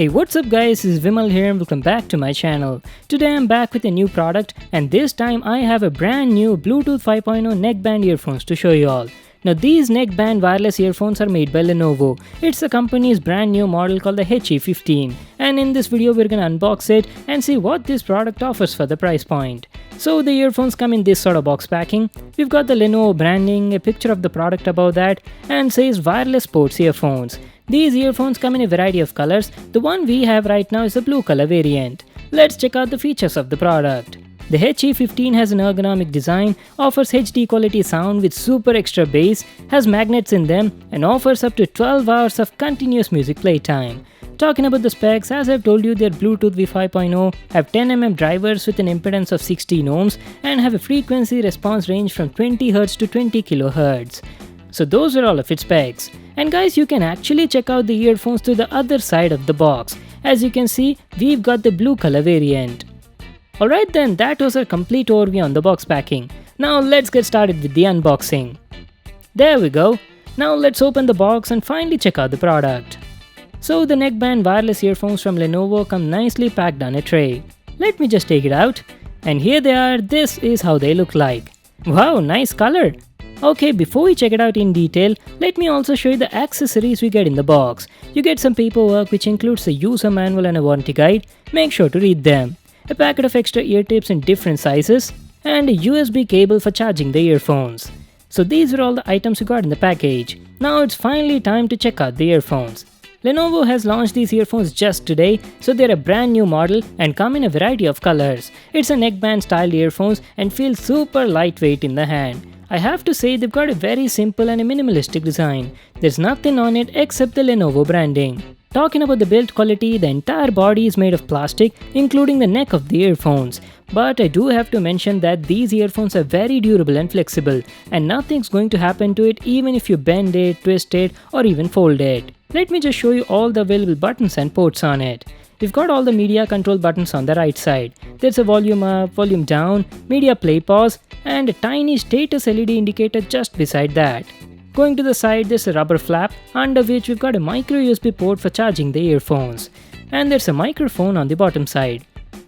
Hey, what's up guys, this is Vimal here and welcome back to my channel. Today I'm back with a new product and this time I have a brand new Bluetooth 5.0 neckband earphones to show you all. Now these neckband wireless earphones are made by Lenovo. It's the company's brand new model called the HE15 and in this video we're gonna unbox it and see what this product offers for the price point. So the earphones come in this sort of box packing. We've got the Lenovo branding, a picture of the product above that and says wireless sports earphones. These earphones come in a variety of colors. The one we have right now is the blue color variant. Let's check out the features of the product. The HE15 has an ergonomic design, offers HD quality sound with super extra bass, has magnets in them and offers up to 12 hours of continuous music playtime. Talking about the specs, as I've told you, they're Bluetooth V5.0, have 10mm drivers with an impedance of 16 ohms and have a frequency response range from 20Hz to 20 kHz. So those are all of its specs. And guys, you can actually check out the earphones to the other side of the box. As you can see, we've got the blue color variant. Alright then, that was our complete overview on the box packing. Now let's get started with the unboxing. There we go. Now let's open the box and finally check out the product. So the neckband wireless earphones from Lenovo come nicely packed on a tray. Let me just take it out. And here they are, this is how they look like. Wow, nice color! Okay, before we check it out in detail, let me also show you the accessories we get in the box. You get some paperwork which includes a user manual and a warranty guide. Make sure to read them. A packet of extra ear tips in different sizes and a USB cable for charging the earphones. So these are all the items you got in the package. Now it's finally time to check out the earphones. Lenovo has launched these earphones just today, so they're a brand new model and come in a variety of colors. It's a neckband styled earphones and feel super lightweight in the hand. I have to say they've got a very simple and a minimalistic design. There's nothing on it except the Lenovo branding. Talking about the build quality, the entire body is made of plastic, including the neck of the earphones. But I do have to mention that these earphones are very durable and flexible, and nothing's going to happen to it even if you bend it, twist it, or even fold it. Let me just show you all the available buttons and ports on it. We've got all the media control buttons on the right side. There's a volume up, volume down, media play pause, and a tiny status LED indicator just beside that. Going to the side, there's a rubber flap under which we've got a micro USB port for charging the earphones. And there's a microphone on the bottom side.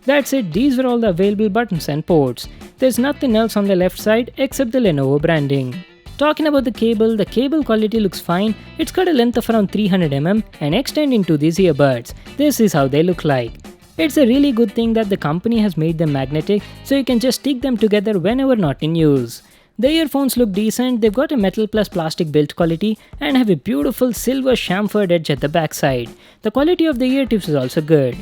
That's it, these were all the available buttons and ports. There's nothing else on the left side except the Lenovo branding. Talking about the cable quality looks fine. It's got a length of around 300mm and extend into these earbuds. This is how they look like. It's a really good thing that the company has made them magnetic so you can just stick them together whenever not in use. The earphones look decent, they've got a metal plus plastic build quality and have a beautiful silver chamfered edge at the backside. The quality of the ear tips is also good.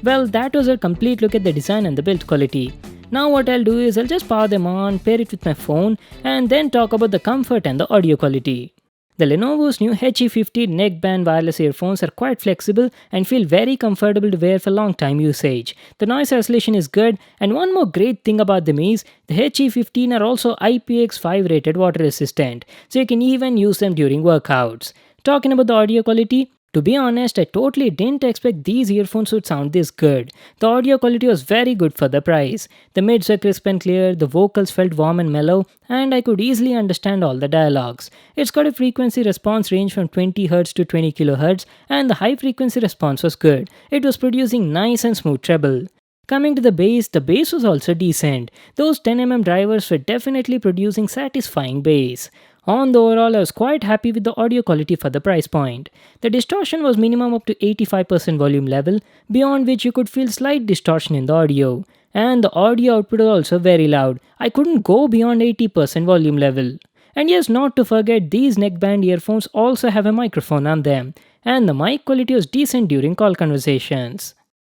Well, that was a complete look at the design and the build quality. Now what I'll do is I'll just power them on, pair it with my phone and then talk about the comfort and the audio quality. The Lenovo's new HE15 neckband wireless earphones are quite flexible and feel very comfortable to wear for long time usage. The noise isolation is good and one more great thing about them is the HE15 are also IPX5 rated water resistant, so you can even use them during workouts. Talking about the audio quality, to be honest, I totally didn't expect these earphones would sound this good. The audio quality was very good for the price. The mids were crisp and clear, the vocals felt warm and mellow, and I could easily understand all the dialogues. It's got a frequency response range from 20Hz to 20 kHz, and the high frequency response was good. It was producing nice and smooth treble. Coming to the bass was also decent. Those 10mm drivers were definitely producing satisfying bass. On the overall, I was quite happy with the audio quality for the price point. The distortion was minimum up to 85% volume level, beyond which you could feel slight distortion in the audio. And the audio output was also very loud. I couldn't go beyond 80% volume level. And yes, not to forget, these neckband earphones also have a microphone on them. And the mic quality was decent during call conversations.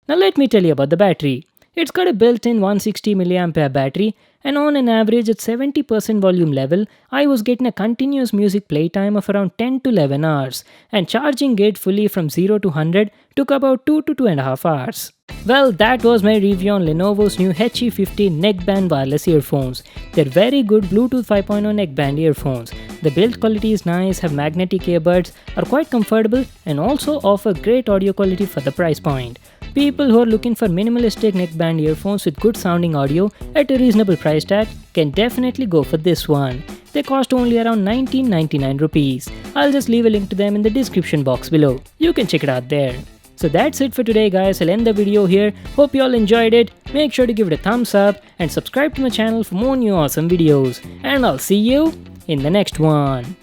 Now let me tell you about the battery. It's got a built-in 160mAh battery and on an average at 70% volume level, I was getting a continuous music playtime of around 10 to 11 hours and charging it fully from 0 to 100 took about 2 to 2.5 hours. Well, that was my review on Lenovo's new HE15 neckband wireless earphones. They're very good Bluetooth 5.0 neckband earphones. The build quality is nice, have magnetic earbuds, are quite comfortable and also offer great audio quality for the price point. People who are looking for minimalistic neckband earphones with good sounding audio at a reasonable price tag can definitely go for this one. They cost only around 1999 rupees. I'll just leave a link to them in the description box below. You can check it out there. So that's it for today guys, I'll end the video here. Hope you all enjoyed it. Make sure to give it a thumbs up and subscribe to my channel for more new awesome videos. And I'll see you in the next one.